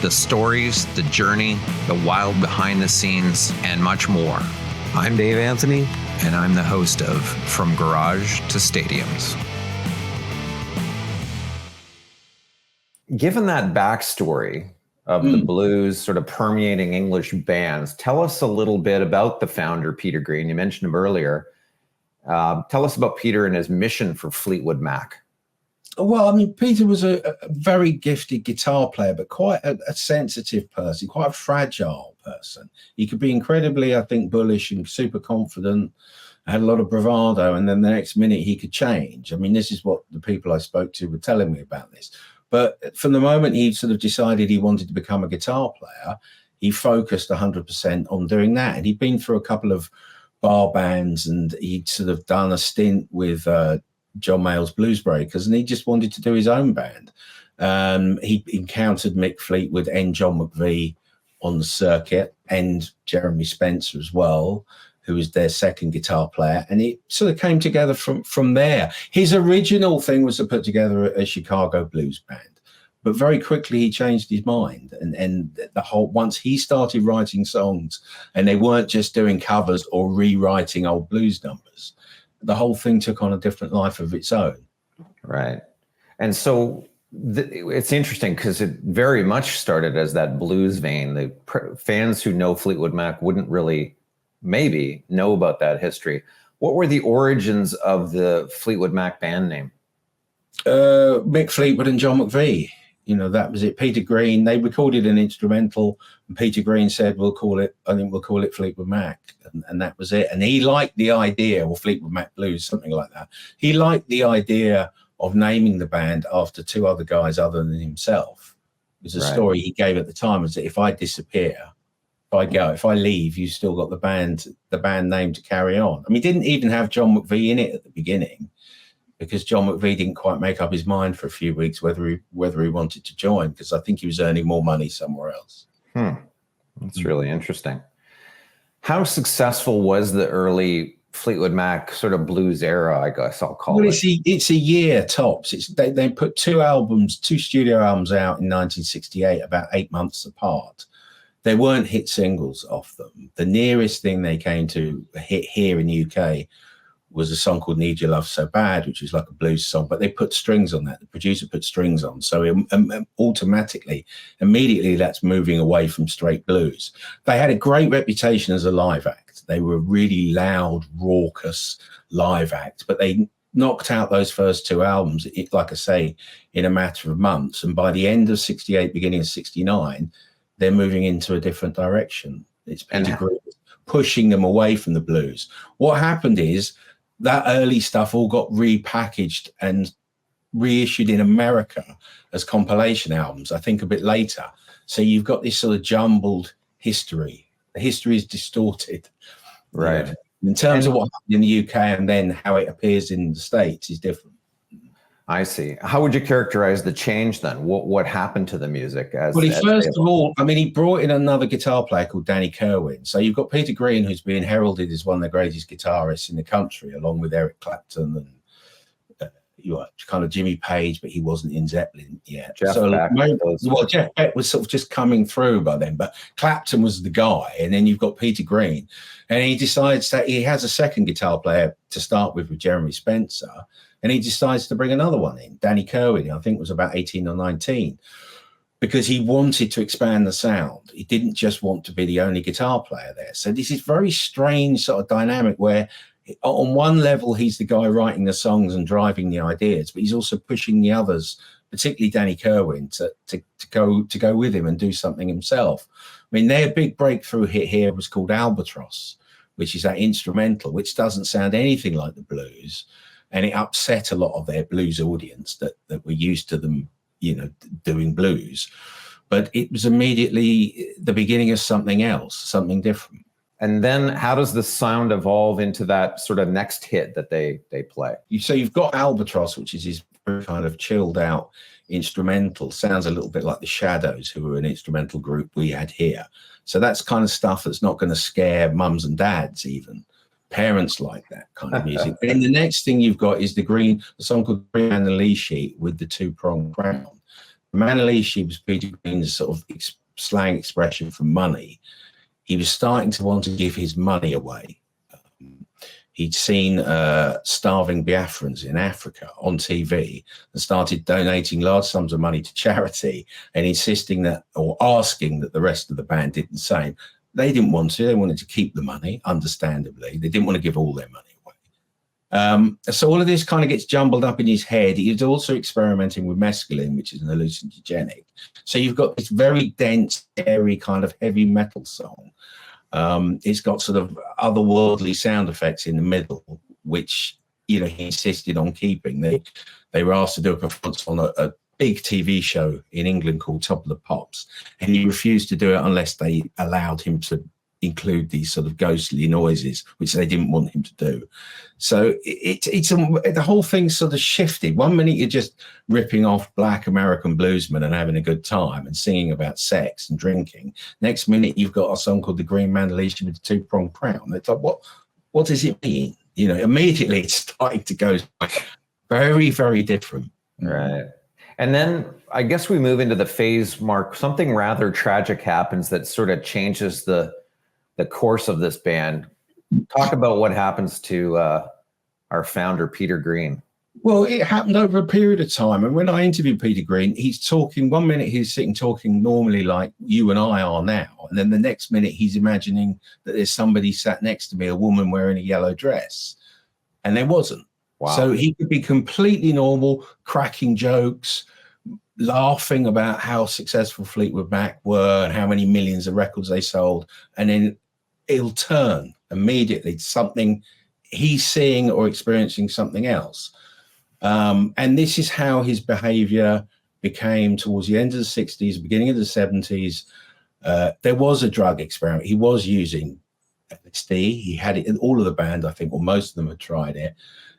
the stories, the journey, the wild behind the scenes, and much more. I'm Dave Anthony, and I'm the host of From Garage to Stadiums. Given that backstory of the blues sort of permeating English bands, tell us a little bit about the founder, Peter Green. You mentioned him earlier. Tell us about Peter and his mission for Fleetwood Mac. Well, I mean, Peter was a very gifted guitar player, but quite a sensitive person, quite a fragile person. He could be incredibly, I think, bullish and super confident, had a lot of bravado, and then the next minute he could change. I mean, this is what the people I spoke to were telling me about this. But from the moment he sort of decided he wanted to become a guitar player, he focused 100% on doing that. And he'd been through a couple of bar bands, and he'd sort of done a stint with John Mayall's Blues Breakers, and he just wanted to do his own band. He encountered Mick Fleetwood and John McVie on the circuit, and Jeremy Spencer as well, who was their second guitar player, and it sort of came together from there. His original thing was to put together a Chicago blues band, but very quickly he changed his mind, and the whole, once he started writing songs, and they weren't just doing covers or rewriting old blues numbers, the whole thing took on a different life of its own. Right. And so it's interesting because it very much started as that blues vein. The fans who know Fleetwood Mac wouldn't really maybe know about that history. What were the origins of the Fleetwood Mac band name? Mick Fleetwood and John McVie. You know, that was it. Peter Green, they recorded an instrumental, and Peter Green said, we'll call it Fleetwood Mac. And that was it. And he liked the idea, or Fleetwood Mac Blues, something like that. He liked the idea of naming the band after two other guys other than himself. It was a story he gave at the time, was that if I disappear, if I leave, you still got the band name to carry on. I mean, he didn't even have John McVie in it at the beginning, because John McVie didn't quite make up his mind for a few weeks whether he wanted to join, because I think he was earning more money somewhere else. That's really interesting. How successful was the early Fleetwood Mac sort of blues era, I guess I'll call it? It's a year tops. They put two studio albums out in 1968, about 8 months apart. They weren't hit singles off them. The nearest thing they came to a hit here in the UK was a song called Need Your Love So Bad, which was like a blues song, but they put strings on that. The producer put strings on. So immediately that's moving away from straight blues. They had a great reputation as a live act. They were a really loud, raucous live act, but they knocked out those first two albums, like I say, in a matter of months. And by the end of 68, beginning of 69, they're moving into a different direction. It's Peter Green pushing them away from the blues. What happened is that early stuff all got repackaged and reissued in America as compilation albums, I think a bit later. So you've got this sort of jumbled history. The history is distorted. Right. In terms of what happened in the UK and then how it appears in the States is different. I see. How would you characterize the change then? What happened to the music? First of all, I mean, he brought in another guitar player called Danny Kerwin. So you've got Peter Green, who's being heralded as one of the greatest guitarists in the country, along with Eric Clapton and kind of Jimmy Page, but he wasn't in Zeppelin yet. Jeff Beck was sort of just coming through by then, but Clapton was the guy. And then you've got Peter Green, and he decides that he has a second guitar player to start with Jeremy Spencer. And he decides to bring another one in, Danny Kerwin, I think was about 18 or 19, because he wanted to expand the sound. He didn't just want to be the only guitar player there. So this is very strange sort of dynamic where on one level, he's the guy writing the songs and driving the ideas, but he's also pushing the others, particularly Danny Kerwin, to go with him and do something himself. I mean, their big breakthrough hit here was called Albatross, which is that instrumental, which doesn't sound anything like the blues. And it upset a lot of their blues audience that were used to them, doing blues. But it was immediately the beginning of something else, something different. And then how does the sound evolve into that sort of next hit that they play? So you've got Albatross, which is his kind of chilled out instrumental. Sounds a little bit like the Shadows, who were an instrumental group we had here. So that's kind of stuff that's not going to scare mums and dads even. Parents like that kind of music. And then the next thing you've got is the song called Green Man the Lee Sheet with the two-pronged crown. Manalishi was Peter Green's sort of slang expression for money. He was starting to want to give his money away. He'd seen starving Biafrans in Africa on TV and started donating large sums of money to charity and insisting that, or asking that the rest of the band did the same. They didn't want to. They wanted to keep the money, understandably. They didn't want to give all their money away. So all of this kind of gets jumbled up in his head. He was also experimenting with mescaline, which is an hallucinogenic. So you've got this very dense, airy kind of heavy metal song. It's got sort of otherworldly sound effects in the middle, which, you know, he insisted on keeping. They were asked to do a performance on a big TV show in England called Top of the Pops, and he refused to do it unless they allowed him to include these sort of ghostly noises, which they didn't want him to do. So the whole thing sort of shifted. One minute you're just ripping off black American bluesmen and having a good time and singing about sex and drinking. Next minute you've got a song called The Green Mandolin with the Two-Pronged Crown. It's like, what does it mean? You know, immediately it's starting to go very, very different. Right. And then I guess we move into the phase, Mark. Something rather tragic happens that sort of changes the course of this band. Talk about what happens to our founder, Peter Green. Well, it happened over a period of time. And when I interviewed Peter Green, he's talking, one minute he's sitting talking normally like you and I are now. And then the next minute he's imagining that there's somebody sat next to me, a woman wearing a yellow dress. And there wasn't. Wow. So he could be completely normal, cracking jokes, laughing about how successful Fleetwood Mac were and how many millions of records they sold. And then it'll turn immediately to something he's seeing or experiencing something else. And this is how his behavior became towards the end of the 60s, beginning of the 70s. There was a drug experiment. He was using LSD. He had it in all of the band, I think, or most of them had tried it.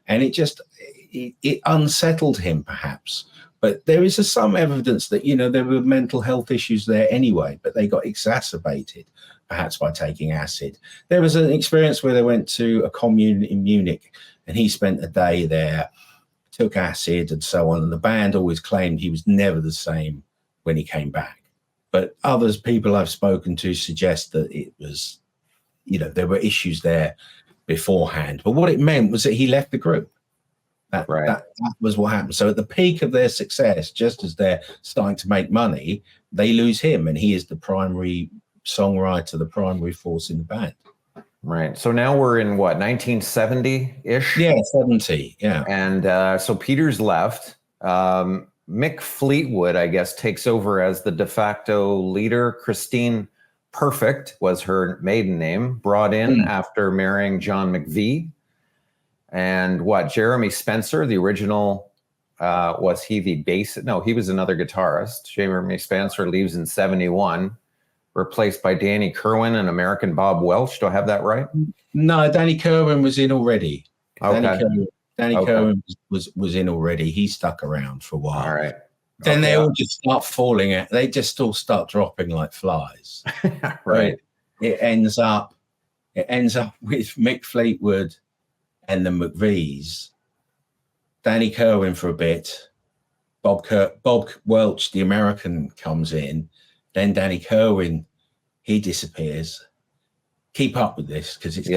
And it unsettled him, perhaps. But there is some evidence that, you know, there were mental health issues there anyway, but they got exacerbated, perhaps by taking acid. There was an experience where they went to a commune in Munich, and he spent a day there, took acid and so on. And the band always claimed he was never the same when he came back. But people I've spoken to suggest that it was, you know, there were issues there beforehand. But what it meant was that he left the group. That was what happened. So at the peak of their success, just as they're starting to make money, they lose him, and he is the primary songwriter, the primary force in the band. Right. So now we're in what, 1970-ish? Yeah, 70. Yeah. And so Peter's left. Mick Fleetwood, I guess, takes over as the de facto leader. Christine Perfect was her maiden name, brought in after marrying John McVie. And Jeremy Spencer, the original, was he the bass? No, he was another guitarist. Jeremy Spencer leaves in 71, replaced by Danny Kerwin and American Bob Welch. Do I have that right? No, Danny Kerwin was in already. Okay. Danny Kerwin was in already. He stuck around for a while. All right. Then they all just start falling out. They just all start dropping like flies. Right. It ends up with Mick Fleetwood and the McVies, Danny Kerwin for a bit, Bob Welch, the American, comes in, then Danny Kerwin, he disappears. Keep up with this because it's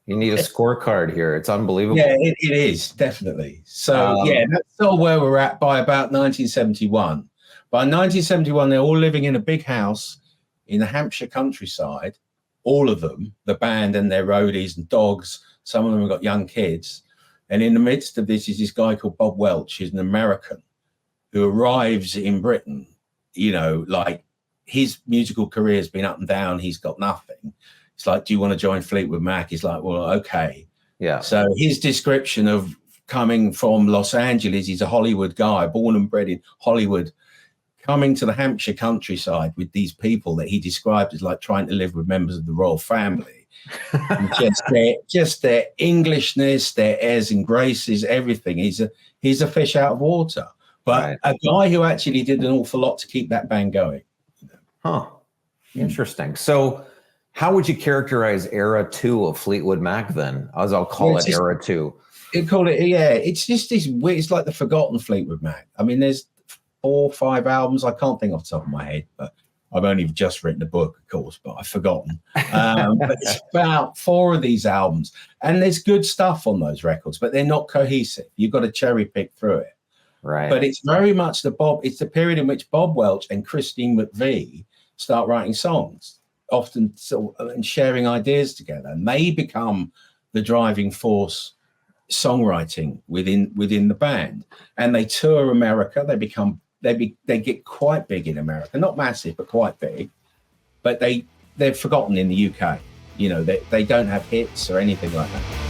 you need a scorecard here. It's unbelievable. Yeah, it is definitely. So that's sort of where we're at by about 1971. By 1971, they're all living in a big house in the Hampshire countryside. All of them, the band and their roadies and dogs. Some of them have got young kids. And in the midst of this is this guy called Bob Welch, who's an American who arrives in Britain, you know, like his musical career has been up and down. He's got nothing. It's like, do you want to join Fleetwood Mac? He's like, well, okay. Yeah. So his description of coming from Los Angeles, he's a Hollywood guy, born and bred in Hollywood, coming to the Hampshire countryside with these people that he described as like trying to live with members of the royal family. just their Englishness, their airs and graces, everything. He's a fish out of water, but a guy who actually did an awful lot to keep that band going. Huh. Interesting. So how would you characterize era 2 of Fleetwood Mac then? As I'll call it era 2. It's just this weird, it's like the forgotten Fleetwood Mac. I mean, there's 4 or 5 albums. I can't think off the top of my head, but I've only just written a book, of course, but I've forgotten. But it's about 4 of these albums, and there's good stuff on those records, but they're not cohesive. You've got to cherry pick through it. Right. But it's very much it's the period in which Bob Welch and Christine McVie start writing songs, often and sharing ideas together, and they become the driving force songwriting within the band. And they tour America. They get quite big in America, not massive, but quite big. But they're forgotten in the UK. You know, they don't have hits or anything like that.